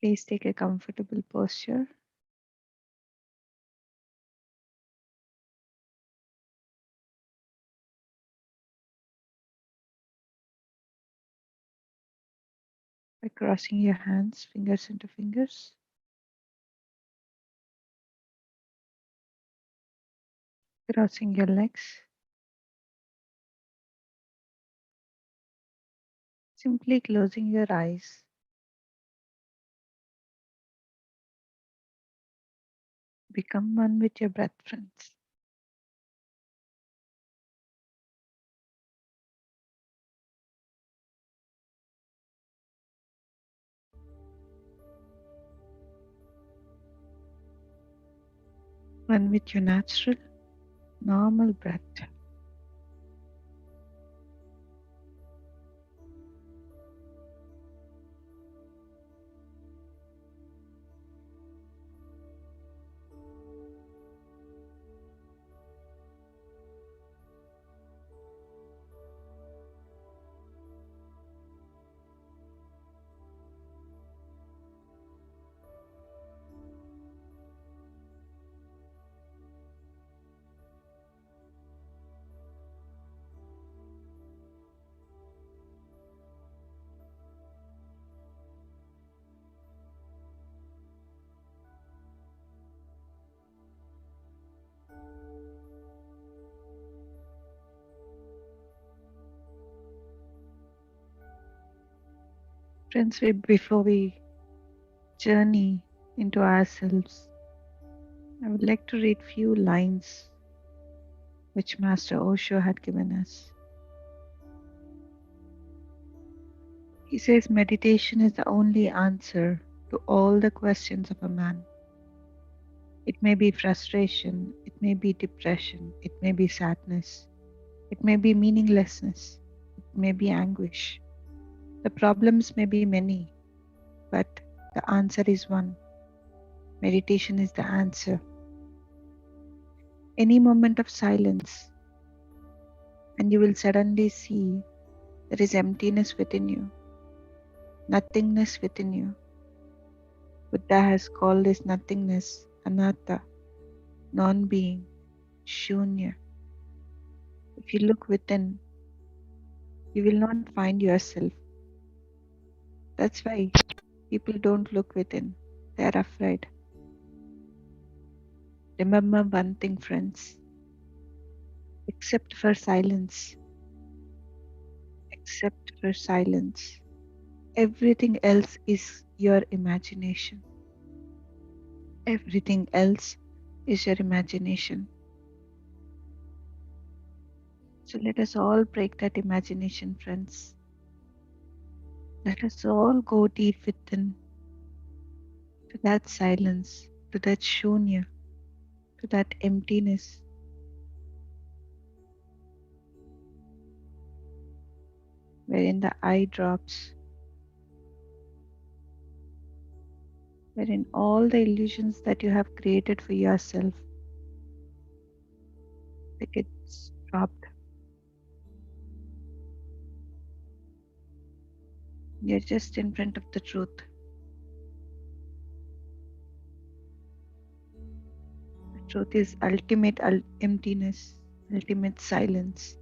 Please take a comfortable posture. By crossing your hands, fingers into fingers, crossing your legs, simply closing your eyes. Become one with your breath, friends. One with your natural, normal breath. Friends, before we journey into ourselves, I would like to read few lines which Master Osho had given us. He says, meditation is the only answer to all the questions of a man. It may be frustration, it may be depression, it may be sadness, it may be meaninglessness, it may be anguish. The problems may be many, but the answer is one. Meditation is the answer. Any moment of silence, and you will suddenly see there is emptiness within you, nothingness within you. Buddha has called this nothingness anatta, non-being, shunya. If you look within, you will not find yourself. That's why people don't look within. They are afraid. Remember one thing, friends. Except for silence, except for silence, everything else is your imagination. Everything else is your imagination. So let us all break that imagination, friends. Let us all go deep within to that silence, to that shunya, to that emptiness. Wherein the eye drops, wherein all the illusions that you have created for yourself, they get dropped. You're just in front of the truth. The truth is ultimate emptiness, ultimate silence.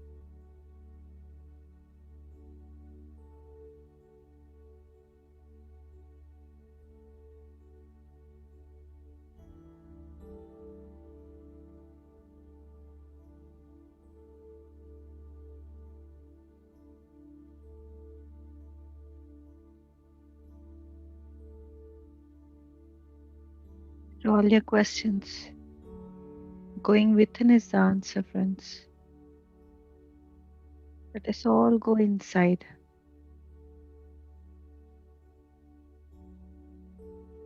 To all your questions, going within is the answer, friends. Let us all go inside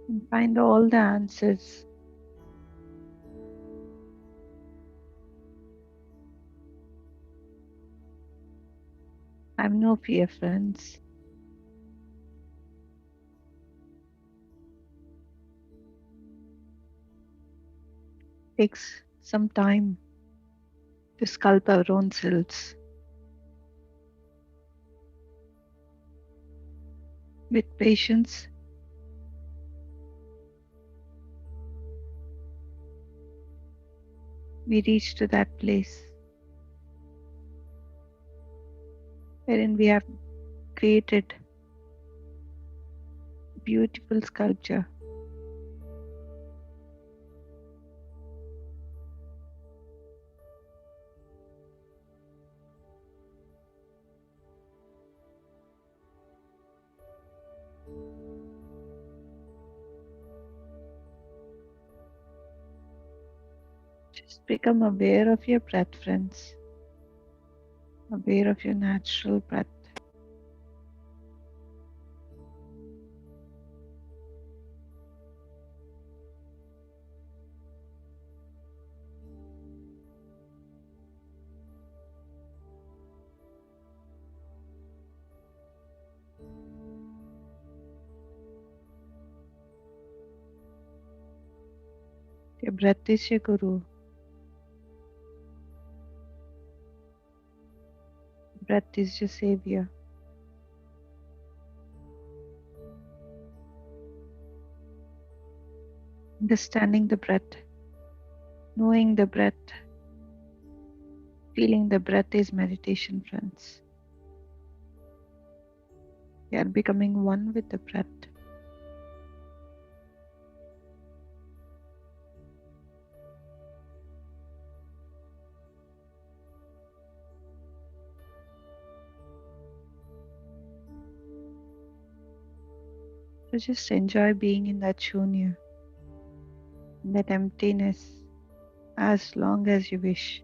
and find all the answers. Have no fear, friends. It takes some time to sculpt our own selves. With patience, we reach to that place wherein we have created beautiful sculpture. Just become aware of your breath, friends. Aware of your natural breath. Your breath is your guru. Breath is your savior. Understanding the breath, knowing the breath, feeling the breath is meditation, friends. You are becoming one with the breath. So just enjoy being in that shunya, in that emptiness, as long as you wish.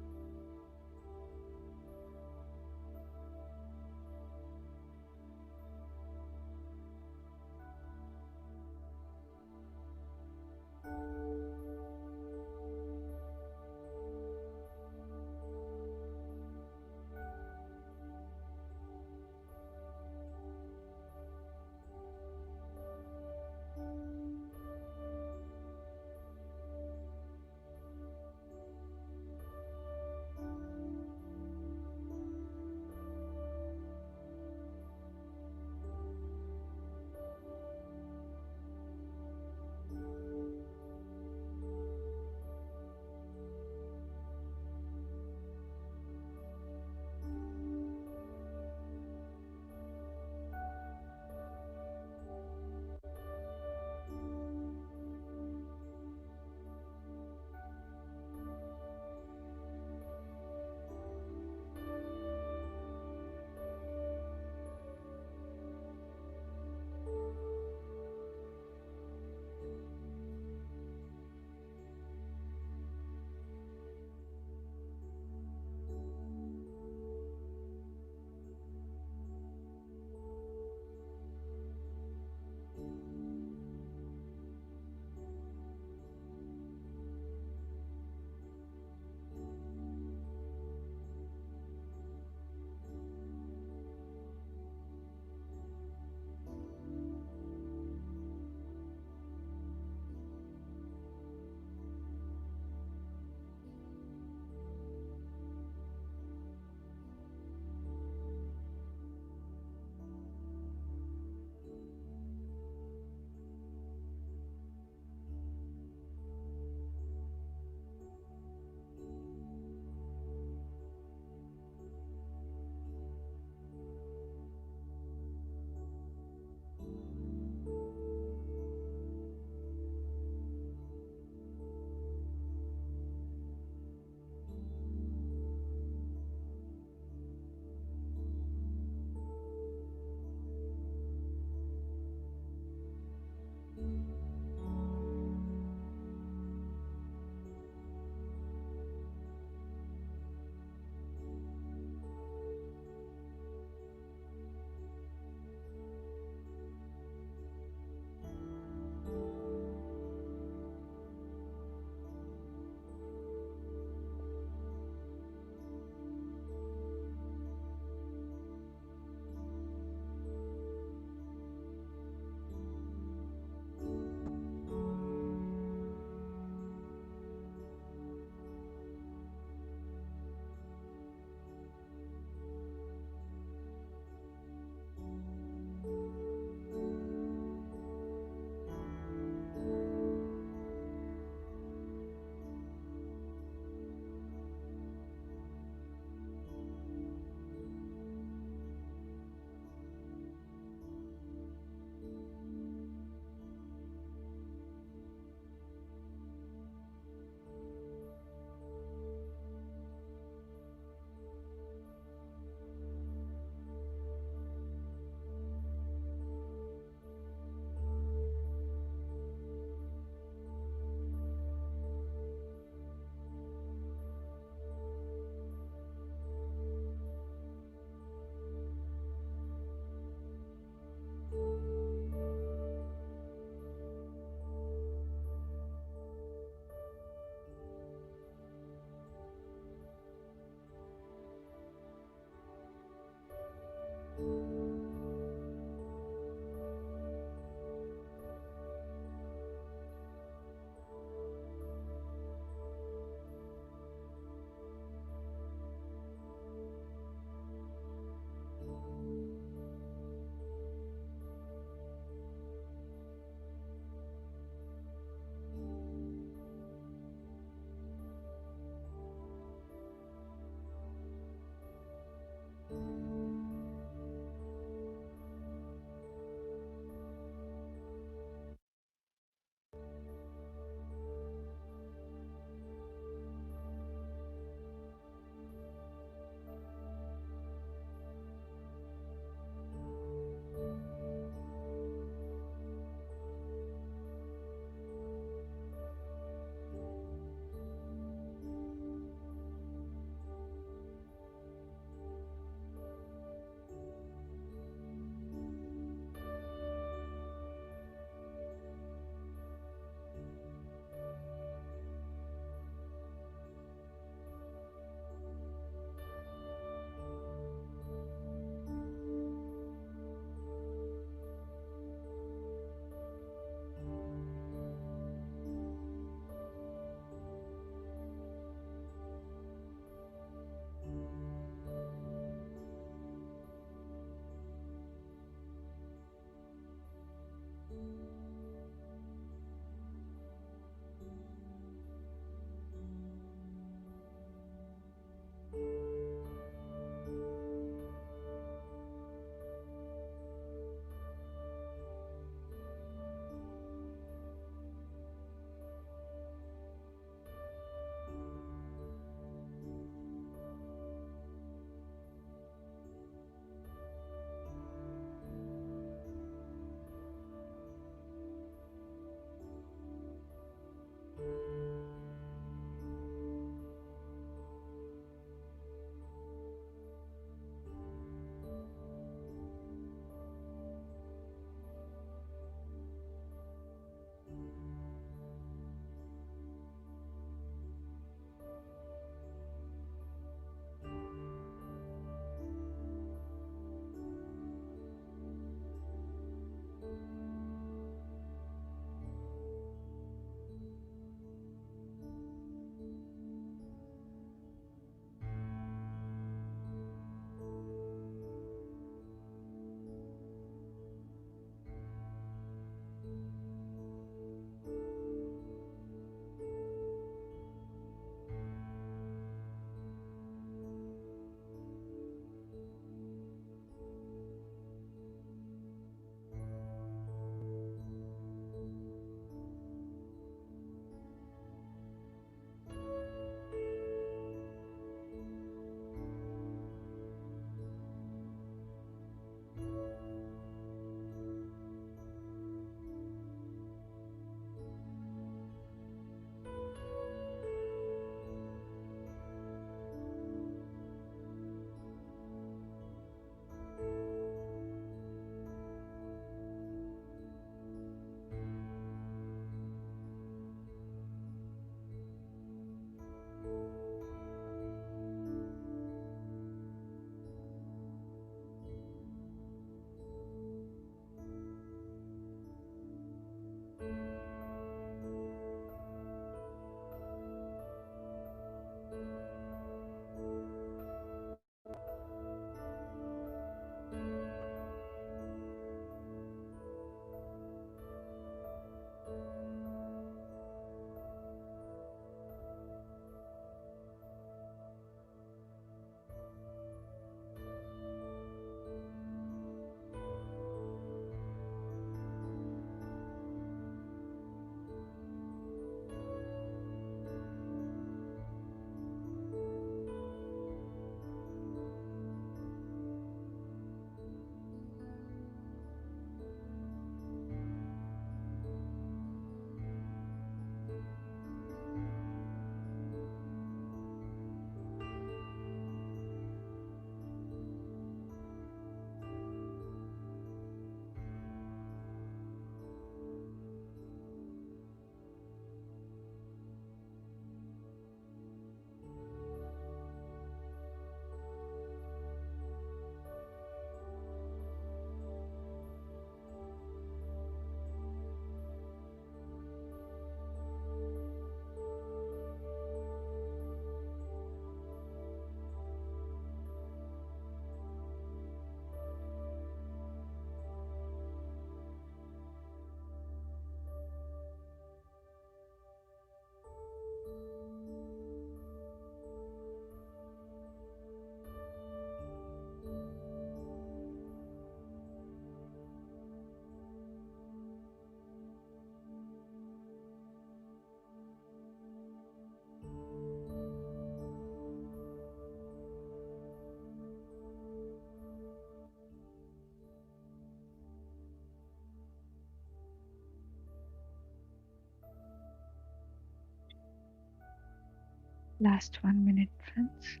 Last 1 minute, friends.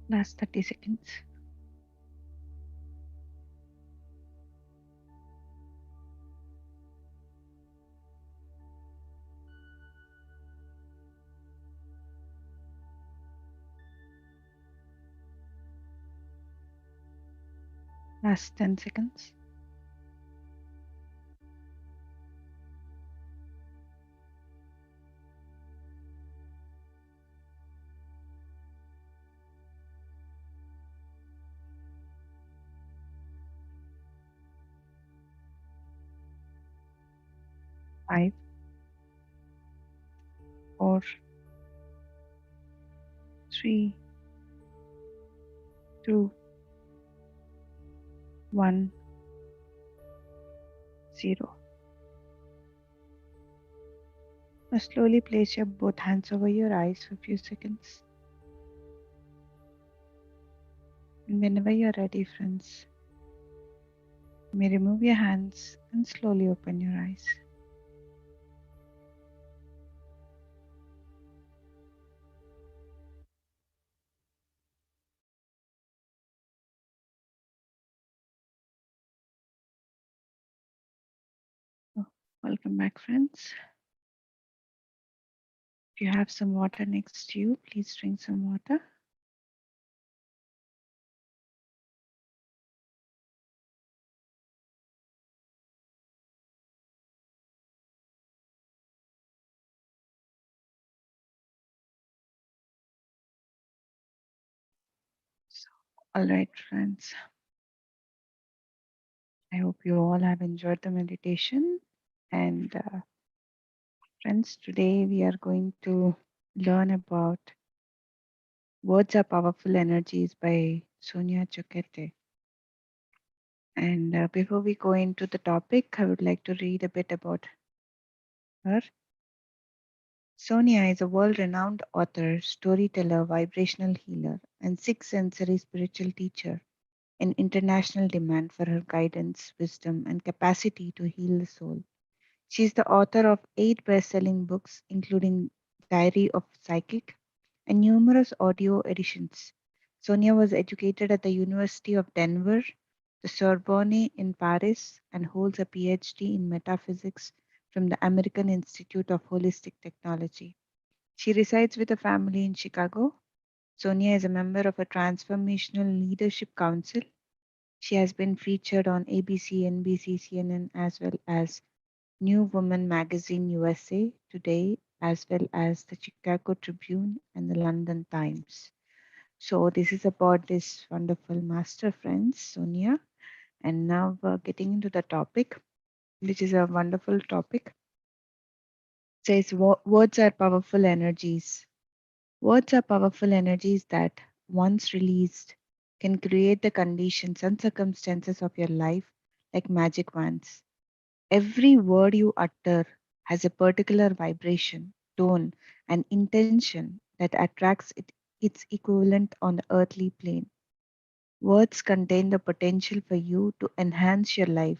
Last 30 seconds. Last 10 seconds. Five, four, three, two, one, zero. Now slowly place your both hands over your eyes for a few seconds. And whenever you're ready, friends, you may remove your hands and slowly open your eyes. Oh, welcome back, friends. If you have some water next to you, please drink some water. So, all right, friends. I hope you all have enjoyed the meditation. And friends, today we are going to learn about Words Are Powerful Energies by Sonia Choquette. And before we go into the topic, I would like to read a bit about her. Sonia is a world renowned author, storyteller, vibrational healer, and sixth sensory spiritual teacher in international demand for her guidance, wisdom, and capacity to heal the soul. She is the author of 8 best-selling books, including Diary of Psychic and numerous audio editions. Sonia was educated at the University of Denver, the Sorbonne in Paris, and holds a PhD in metaphysics from the American Institute of Holistic Technology. She resides with a family in Chicago. Sonia is a member of a Transformational Leadership Council. She has been featured on ABC, NBC, CNN, as well as New Woman Magazine USA Today, as well as the Chicago Tribune and the London Times. So, this is about this wonderful master friend, Sonia. And now we're getting into the topic, which is a wonderful topic. It says, Words are powerful energies. Words are powerful energies that, once released, can create the conditions and circumstances of your life like magic wands. Every word you utter has a particular vibration, tone, and intention that attracts its equivalent on the earthly plane. Words contain the potential for you to enhance your life.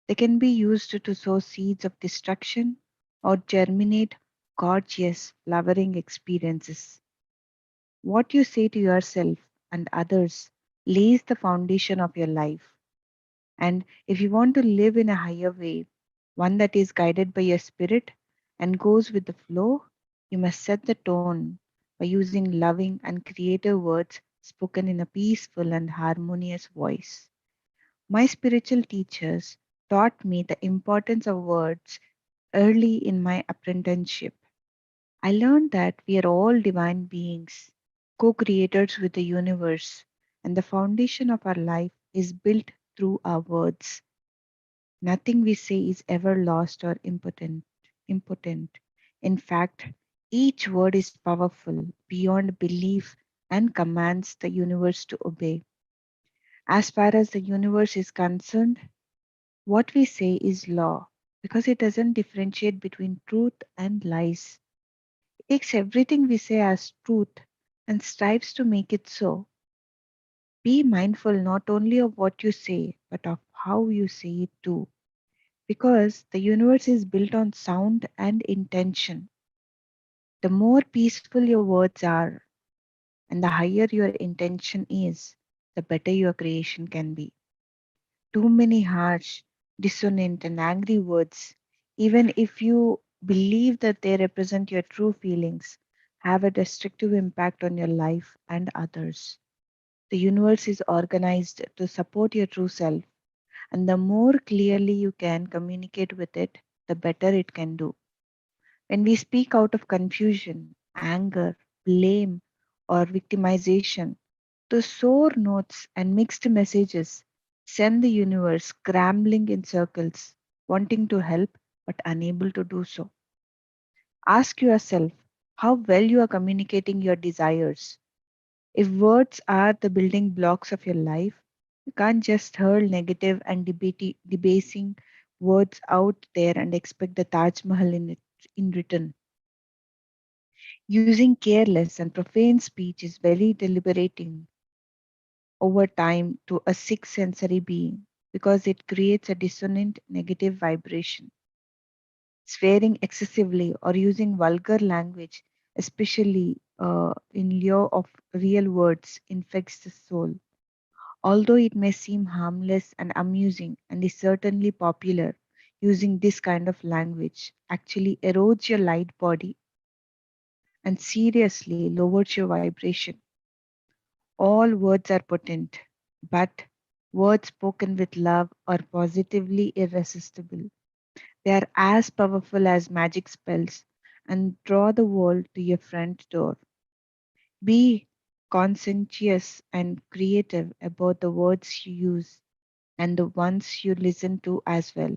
They can be used to sow seeds of destruction or germinate gorgeous, flowering experiences. What you say to yourself and others lays the foundation of your life. And if you want to live in a higher way, one that is guided by your spirit and goes with the flow, you must set the tone by using loving and creative words spoken in a peaceful and harmonious voice. My spiritual teachers taught me the importance of words early in my apprenticeship. I learned that we are all divine beings, co creators with the universe, and the foundation of our life is built through our words. Nothing we say is ever lost or impotent. In fact, Each word is powerful beyond belief and commands the universe to obey. As far as the universe is concerned, what we say is law because it doesn't differentiate between truth and lies. It takes everything we say as truth and strives to make it so. Be mindful not only of what you say, but of how you say it too. Because the universe is built on sound and intention. The more peaceful your words are and the higher your intention is, the better your creation can be. Too many harsh, dissonant, and angry words, even if you believe that they represent your true feelings, have a destructive impact on your life and others. The universe is organized to support your true self, and the more clearly you can communicate with it, the better it can do. When we speak out of confusion, anger, blame, or victimization, those sore notes and mixed messages send the universe scrambling in circles, wanting to help but unable to do so. Ask yourself how well you are communicating your desires. If words are the building blocks of your life, you can't just hurl negative and debasing words out there and expect the Taj Mahal in return. Using careless and profane speech is very deliberating over time to a sixth sensory being because it creates a dissonant negative vibration. Swearing excessively or using vulgar language, especially in lieu of real words, infects the soul. Although it may seem harmless and amusing and is certainly popular, using this kind of language actually erodes your light body and seriously lowers your vibration. All words are potent, but words spoken with love are positively irresistible. They are as powerful as magic spells and draw the world to your front door. Be conscientious and creative about the words you use and the ones you listen to as well.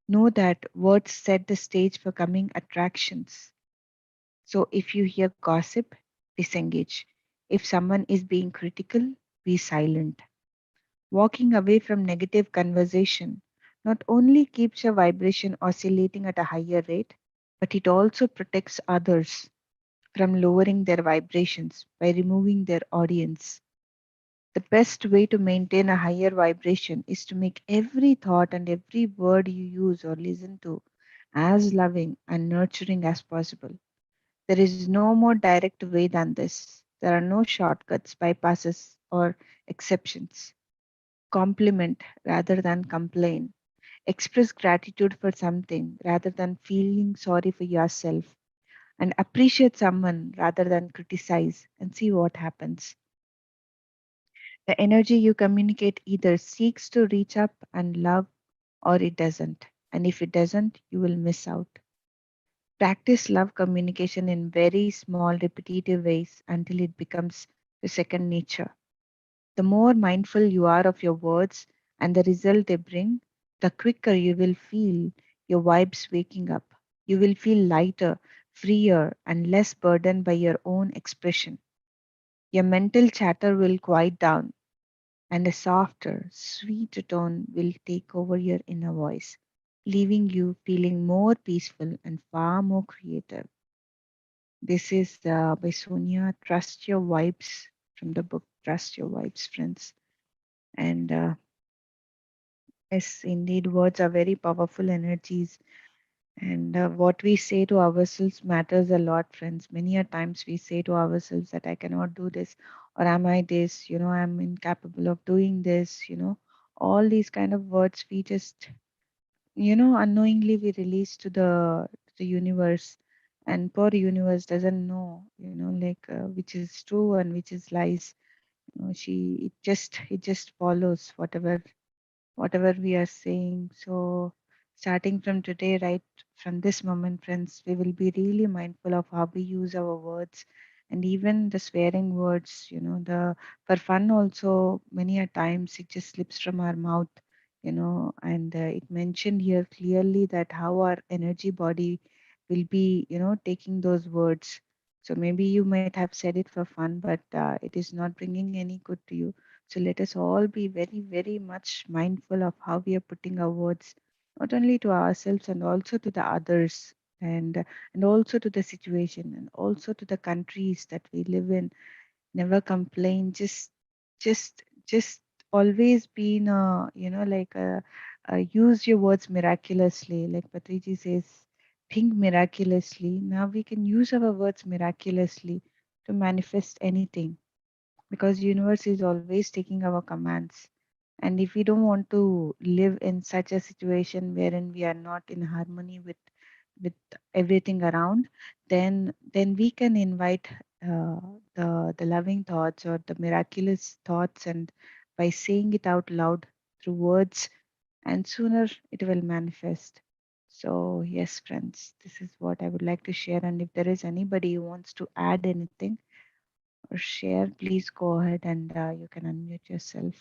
Know that words set the stage for coming attractions. So if you hear gossip, disengage. If someone is being critical, be silent. Walking away from negative conversation not only keeps your vibration oscillating at a higher rate, but it also protects others from lowering their vibrations by removing their audience. The best way to maintain a higher vibration is to make every thought and every word you use or listen to as loving and nurturing as possible. There is no more direct way than this. There are no shortcuts, bypasses, or exceptions. Compliment rather than complain. Express gratitude for something rather than feeling sorry for yourself. And appreciate someone rather than criticize and see what happens. The energy you communicate either seeks to reach up and love or it doesn't. And if it doesn't, you will miss out. Practice love communication in very small, repetitive ways until it becomes your second nature. The more mindful you are of your words and the result they bring, the quicker you will feel your vibes waking up. You will feel lighter, freer, and less burdened by your own expression. Your mental chatter will quiet down, and a softer, sweeter tone will take over your inner voice, leaving you feeling more peaceful and far more creative. This is by Sonia. Trust your vibes from the book Trust Your Vibes, friends. And yes, indeed, words are very powerful energies. And what we say to ourselves matters a lot, friends. Many a times we say to ourselves that I cannot do this, or am I this, I'm incapable of doing this. All these kind of words we just, unknowingly we release to the universe. And poor universe doesn't know, like which is true and which is lies. It just follows whatever we are saying. So, starting from today, right from this moment, friends, we will be really mindful of how we use our words and even the swearing words, the for fun also, many a times it just slips from our mouth. And it mentioned here clearly that how our energy body will be, taking those words. So maybe you might have said it for fun, but it is not bringing any good to you. So let us all be very, very much mindful of how we are putting our words, not only to ourselves and also to the others, and also to the situation, and also to the countries that we live in. Never complain. Just always be in use your words miraculously, like Patriji says, think miraculously. Now we can use our words miraculously to manifest anything, because universe is always taking our commands. And if we don't want to live in such a situation wherein we are not in harmony with everything around, then we can invite uh, the loving thoughts or the miraculous thoughts, and by saying it out loud through words, and sooner it will manifest. So yes, friends, this is what I would like to share. And if there is anybody who wants to add anything or share, please go ahead, and you can unmute yourself.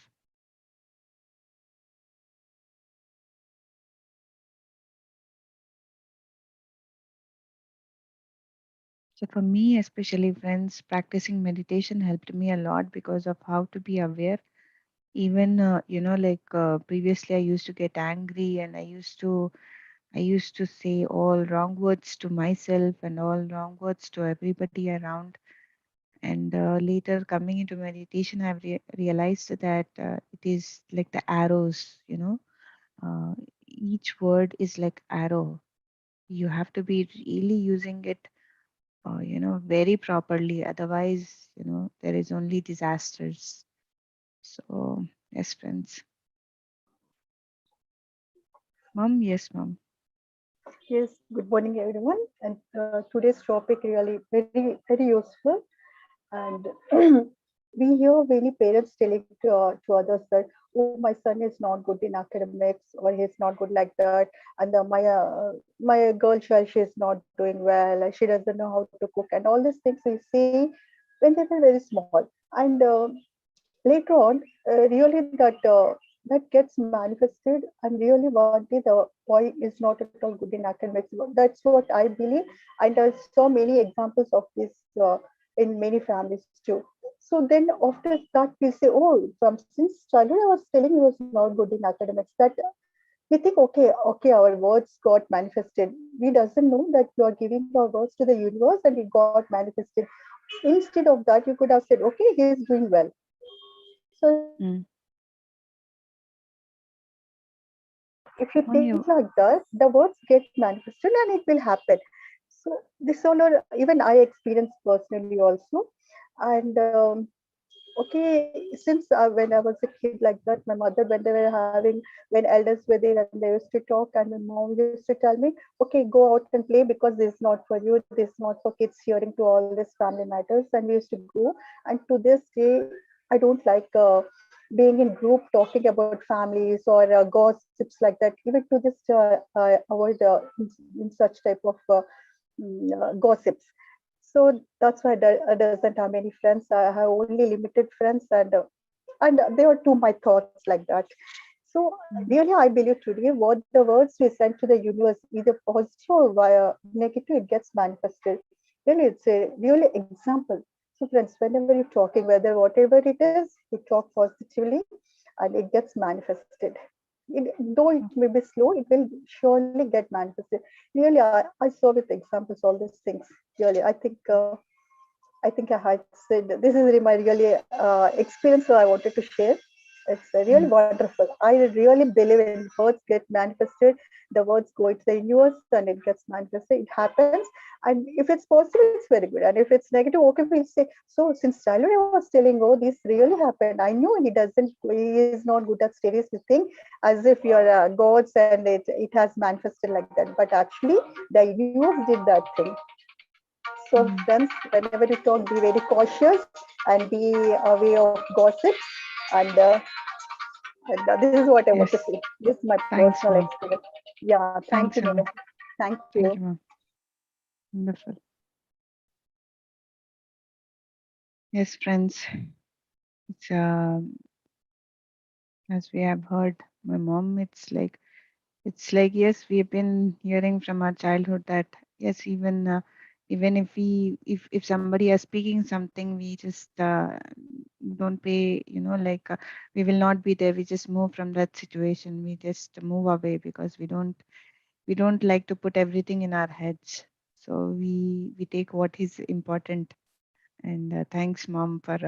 So for me, especially, friends, practicing meditation helped me a lot because of how to be aware. Even previously, I used to get angry, and I used to say all wrong words to myself and all wrong words to everybody around. And later, coming into meditation, I've realized that it is like the arrows. Each word is like arrow. You have to be really using it very properly. Otherwise, there is only disasters. So, yes, friends. Mom, yes, mom. Yes, good morning, everyone. And today's topic really very very useful. And we hear many parents telling to others that, oh, my son is not good in academics, or he's not good like that, and my girl child, she's not doing well, she doesn't know how to cook, and all these things we see when they were very small. And later on, really that gets manifested, and really one day the boy is not at all good in academics. That's what I believe, and I saw many examples of this in many families too. So then after that we say, oh, from since childhood I was telling he was not good in academics. That we think, okay, our words got manifested. We doesn't know that you are giving our words to the universe and it got manifested. Instead of that, you could have said, okay, he is doing well. So Mm. if you Mom, think you. like that, the words get manifested and it will happen. So this all are, even I experienced personally also. And okay, since when I was a kid like that, my mother, when they were having, when elders were there and they used to talk, and my mom used to tell me, okay, go out and play because this is not for you, this is not for kids hearing to all these family matters. And we used to go. And to this day, I don't like being in group talking about families or gossips like that. Even to this, avoid in such type of gossips. So that's why I doesn't have many friends. I have only limited friends, and they are to my thoughts like that. So Mm. really, I believe today what the words we send to the universe, either positive or via negative, it gets manifested. Really, it's a really example. So friends, whenever you're talking, whether whatever it is, you talk positively, and it gets manifested. Though it Oh. may be slow, it will surely get manifested. Really, I saw with examples all these things. Really, I think I had said this is my really experience that I wanted to share. It's really Mm. wonderful. I really believe in words get manifested, the words go into the universe and it gets manifested. It happens. And if it's positive, it's very good. And if it's negative, okay, we'll say, so since childhood I was telling, oh, this really happened. I know he is not good at studies. You think as if you're gods and it has manifested like that. But actually, the universe did that thing. So, Mm. friends, whenever you talk, be very cautious and be aware of gossip. And, this is what I want to Yes. say. This is my Thanks, personal mom. experience. Yeah, thank you, Thanks, Nina. mom. Thank you. Thank you, mom. Wonderful. Yes, friends. It's as we have heard, my mom. It's like yes, we've been hearing from our childhood that Yes, even if if somebody is speaking something, we just don't pay, like we will not be there. We just move from that situation. We just move away because we don't like to put everything in our heads. So we take what is important. And thanks, Mom, for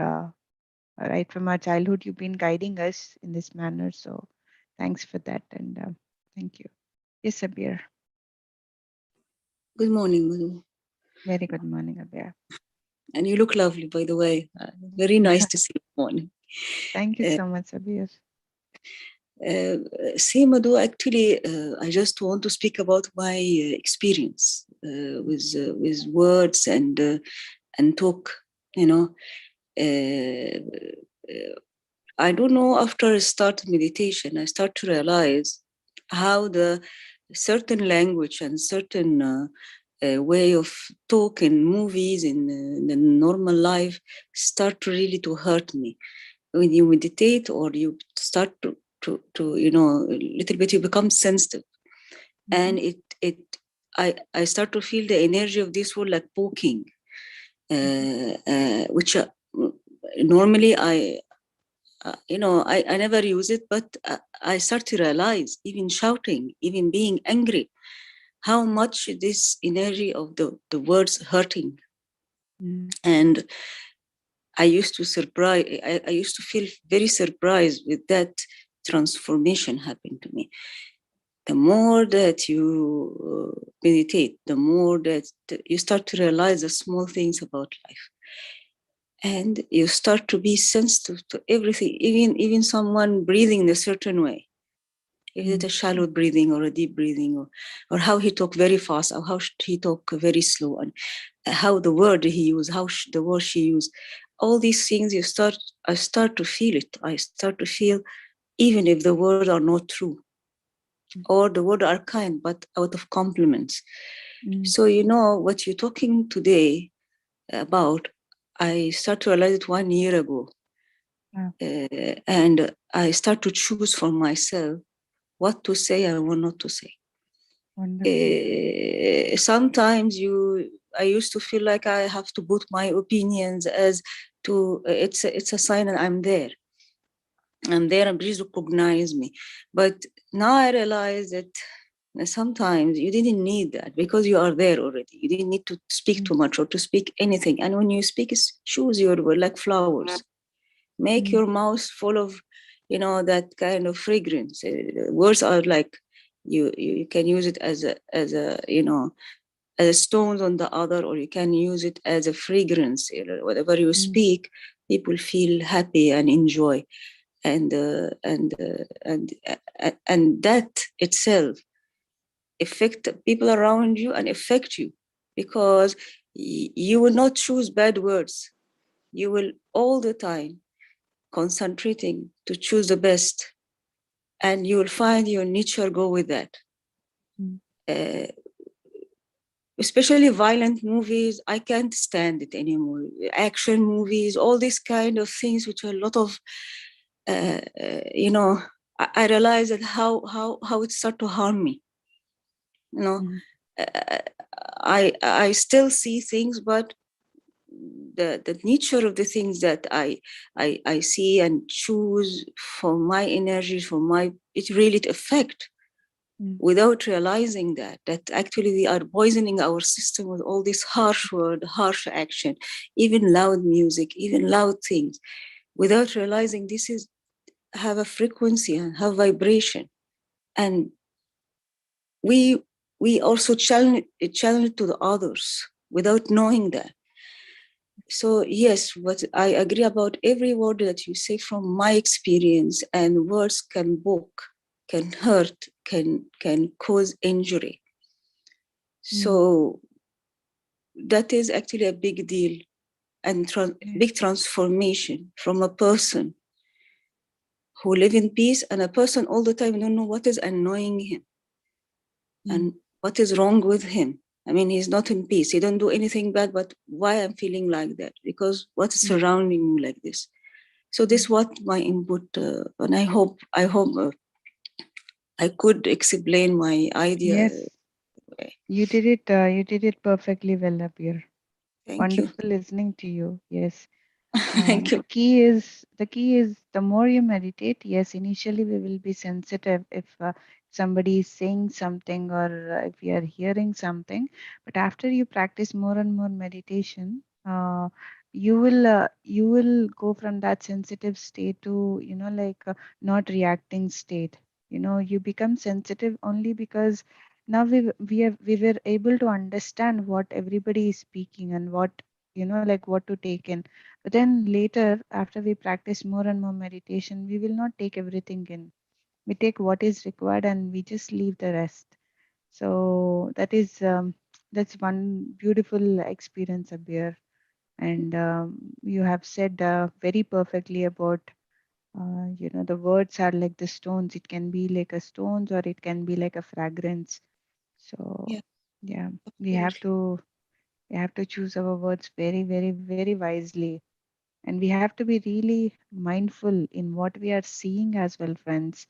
right from our childhood, you've been guiding us in this manner. So thanks for that, and thank you. Yes, Abir. Good morning, Madhu. Very good morning, Abir. And you look lovely, by the way. Very nice to see you this morning. Thank you Uh, so much, Abir. See, Madhu, actually, I just want to speak about my experience with words and talk. You know, I don't know. After I start meditation, I start to realize how the certain language and certain way of talk in movies in the normal life start to really to hurt me. When you meditate or you start to a little bit, you become sensitive, and I start to feel the energy of this world like poking, which normally I never use it, but I start to realize, even shouting, even being angry, how much this energy of the words hurting. And I used to I used to feel very surprised with that transformation happening to me. The more that you meditate, the more that you start to realize the small things about life. And you start to be sensitive to everything, even someone breathing in a certain way. Is it a shallow breathing or a deep breathing, or how he talk very fast, or how he talk very slow, and how the word he used, the word she used, all these things I start to feel it. I start to feel, even if the words are not true, or the words are kind, but out of compliments. So what you're talking today about, I start to realize it 1 year ago. And I start to choose for myself what to say and what not to say. Sometimes I used to feel like I have to put my opinions as to it's a sign that I'm there and please recognize me. But now I realize that sometimes you didn't need that, because you are there already. You didn't need to speak too much or to speak anything. And when you speak, choose your word like flowers. Make your mouth full of that kind of fragrance. Words are like, you can use it as a as a stone on the other, or you can use it as a fragrance. Whatever you speak, people feel happy and enjoy, and that itself affect people around you and affect you, because you will not choose bad words. You will all the time concentrating to choose the best, and you will find your nature go with that. Especially violent movies, I can't stand it anymore. Action movies, all these kind of things, which are a lot of, I realize that how it start to harm me. I still see things, but the nature of the things that I see and choose for my energy, it really affect, without realizing that actually we are poisoning our system with all this harsh word, harsh action, even loud music, even loud things, without realizing this is have a frequency and have vibration. And we also challenge to the others without knowing that. So yes, what I agree about every word that you say from my experience, and words can poke, can hurt, can cause injury. So that is actually a big deal, and big transformation from a person who live in peace, and a person all the time don't know what is annoying him and what is wrong with him. I mean, he's not in peace. He don't do anything bad, but why I'm feeling like that? Because what's surrounding me like this? So this what my input, and I hope I could explain my idea. Yes. You did it perfectly well, Abir. Thank you. Wonderful listening to you. Yes. Thank you. The key is the more you meditate, yes, initially we will be sensitive if somebody is saying something or if we are hearing something. But after you practice more and more meditation, you will go from that sensitive state to, like, not reacting state. You become sensitive only because now we were able to understand what everybody is speaking and what, like, what to take in. But then later, after we practice more and more meditation, we will not take everything in. We take what is required and we just leave the rest. So that's one beautiful experience, Abir. And you have said very perfectly about, the words are like the stones. It can be like a stones or it can be like a fragrance. So Yeah, yeah, we have absolutely. to we have to choose our words very, very, very wisely. And we have to be really mindful in what we are seeing as well, friends.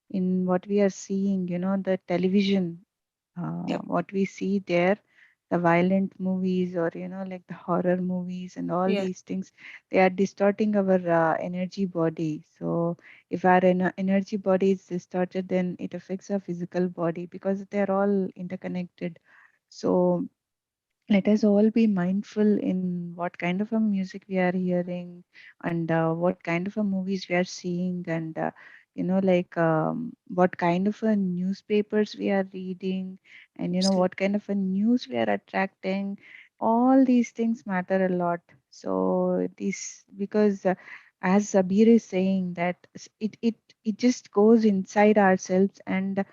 In what we are seeing, the television, Yep. what we see there, the violent movies or, like the horror movies and all Yeah. these things, they are distorting our energy body. So if our energy body is distorted, then it affects our physical body because they're all interconnected. So let us all be mindful in what kind of a music we are hearing and what kind of a movies we are seeing, and like, what kind of a newspapers we are reading, and Absolutely. what kind of a news we are attracting. All these things matter a lot. So this, because as Sabir is saying that it just goes inside ourselves, and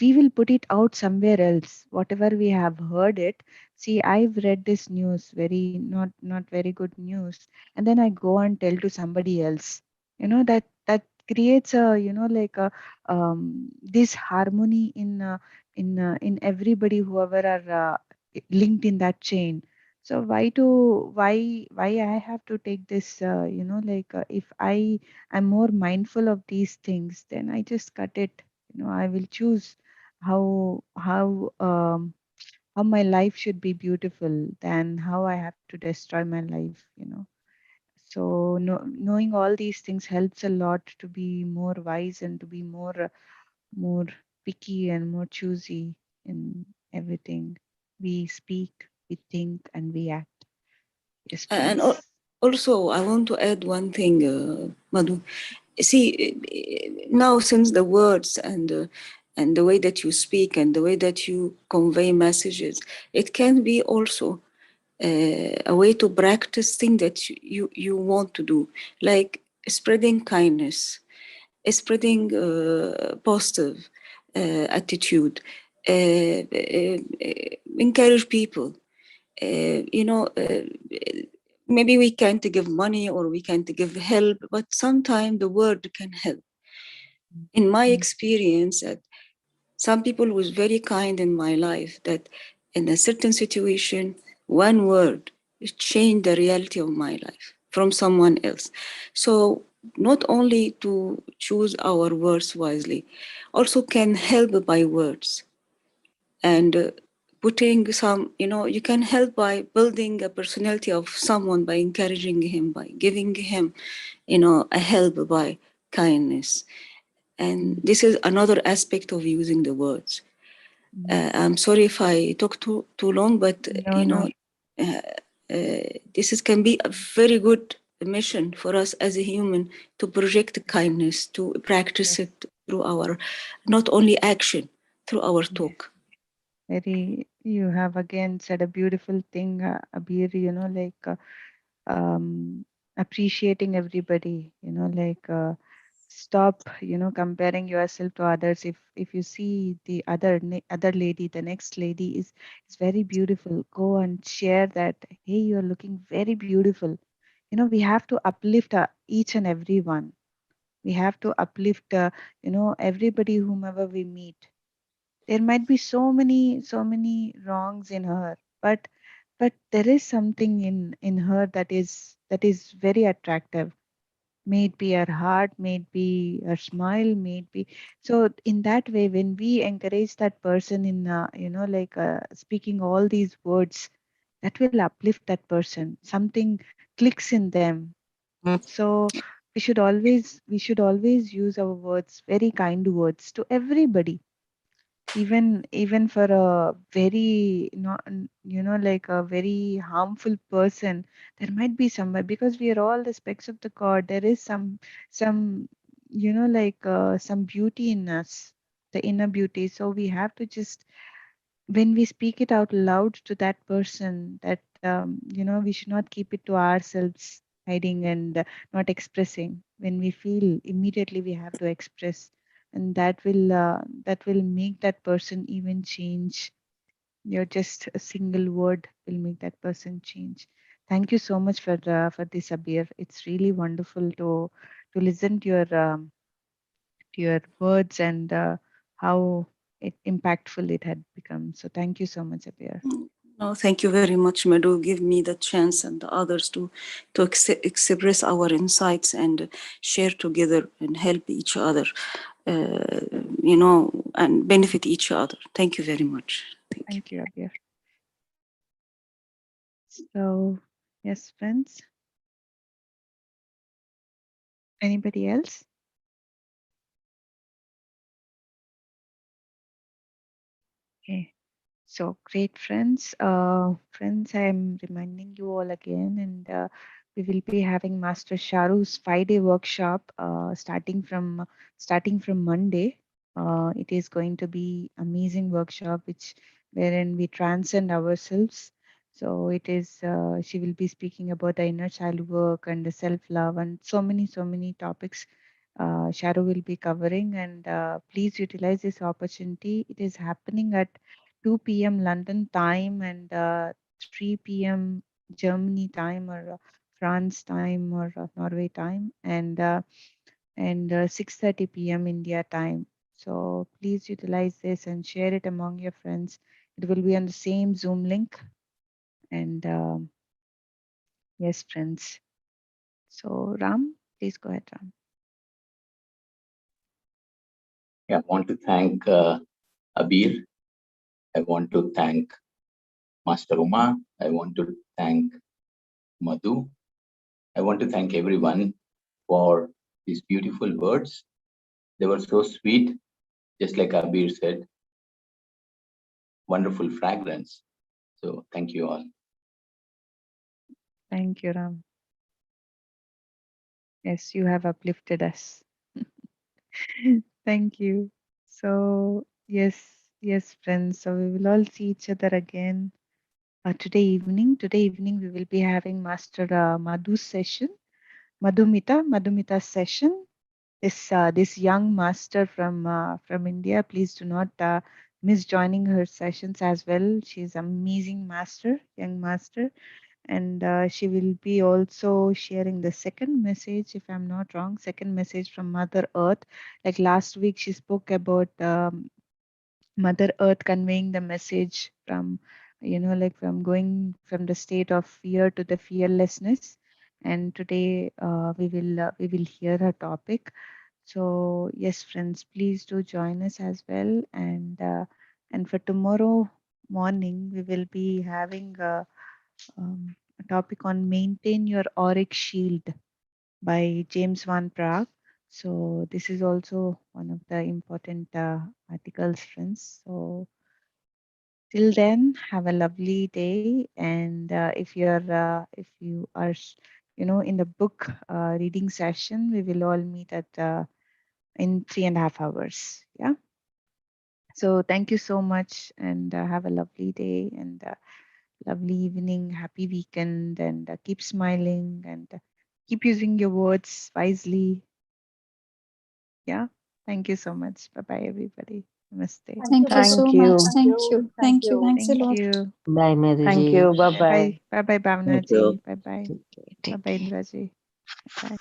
we will put it out somewhere else, whatever we have heard it. See, I've read this news, very not very good news, and then I go and tell to somebody else. That creates a, like a, this harmony in everybody, whoever are linked in that chain. So why I have to take this, like, if I am more mindful of these things, then I just cut it. I will choose how my life should be beautiful than how I have to destroy my life. So knowing all these things helps a lot to be more wise and to be more picky and more choosy in everything we speak, we think, and we act. Yes, And friends. also, I want to add one thing, Madhu. See, now since the words and the way that you speak and the way that you convey messages, it can be also a way to practice things that you want to do, like spreading kindness, spreading positive attitude, encourage people. Maybe we can't give money or we can't give help, but sometimes the word can help. In my Mm, experience, some people was very kind in my life that in a certain situation, one word changed the reality of my life from someone else. So not only to choose our words wisely, also can help by words and putting some, you can help by building a personality of someone by encouraging him, by giving him, a help by kindness. And mm, this is another aspect of using the words. mm. I'm sorry if I talk too long, but No, no. uh, can be a very good mission for us as a human to project kindness, to practice Yes, it through our not only action, through our yes. talk. You have again said a beautiful thing, Abir, like, appreciating everybody, like, stop, comparing yourself to others. If you see the other lady, the next lady is very beautiful, go and share that, hey, you're looking very beautiful. We have to uplift each and every one. We have to uplift, everybody whomever we meet. There might be so many wrongs in her, but there is something in her that is very attractive. May it be our heart, may it be our smile, may it be. So in that way, when we encourage that person in, speaking all these words, that will uplift that person. Something clicks in them. So we should always use our words, very kind words to everybody, even for a very not like a very harmful person. There might be somewhere, because we are all the specks of the god. There is some some beauty in us, the inner beauty. So we have to just, when we speak it out loud to that person, that we should not keep it to ourselves, hiding and not expressing. When we feel, immediately we have to express, and that will make that person even change. Just a single word will make that person change. Thank you so much for this, Abir. It's really wonderful to listen to your words, and how impactful it had become. So thank you so much, Abir. No, thank you very much, Madhu. Give me the chance and the others to express our insights and share together and help each other, and benefit each other. Thank you very much. Thank you, Abir. So, yes, friends. Anybody else? Okay. So great, friends. Friends, I am reminding you all again, and we will be having Master Sharu's 5-day workshop, starting from Monday. It is going to be amazing workshop, wherein we transcend ourselves. So it is. She will be speaking about the inner child work and the self-love, and so many topics. Sharu will be covering, and please utilize this opportunity. It is happening at 2 p.m. London time, and 3 p.m. Germany time, or France time, or Norway time, and 6:30 p.m. India time. So please utilize this and share it among your friends. It will be on the same Zoom link. And yes, friends. So Ram, please go ahead, Ram. Yeah, I want to thank Abir. I want to thank Master Uma. I want to thank Madhu. I want to thank everyone for these beautiful words. They were so sweet, just like Abir said, wonderful fragrance. So thank you all. Thank you, Ram. Yes, you have uplifted us. Thank you. So, yes, friends. So, we will all see each other again today evening. Today evening, we will be having Master Madhu's session, Madhumita's session. This young master from India. Please do not miss joining her sessions as well. She's amazing master, young master, and she will be also sharing the second message, if I'm not wrong, second message from Mother Earth. Like last week, she spoke about Mother Earth conveying the message from, from going from the state of fear to the fearlessness. And today we will hear her topic. So yes, friends, please do join us as well. And for tomorrow morning, we will be having a topic on maintain your auric shield by James Van Prague. So this is also one of the important articles, friends. So till then, have a lovely day. And if you are, in the book reading session, we will all meet at in 3.5 hours. Yeah. So thank you so much, and have a lovely day and lovely evening, happy weekend, and keep smiling, and keep using your words wisely. Yeah. Thank you so much. Bye bye, everybody. Namaste. Thank you so Thank much. you. Thank you. Thank you. Thanks a Thank lot. you. Bye, Madhuji. Thank you. Bye bye. Bye. Bye bye, Thank Bhavna you. ji. Bye bye. Take care. Bye Take bye, care. Indra ji. Bye.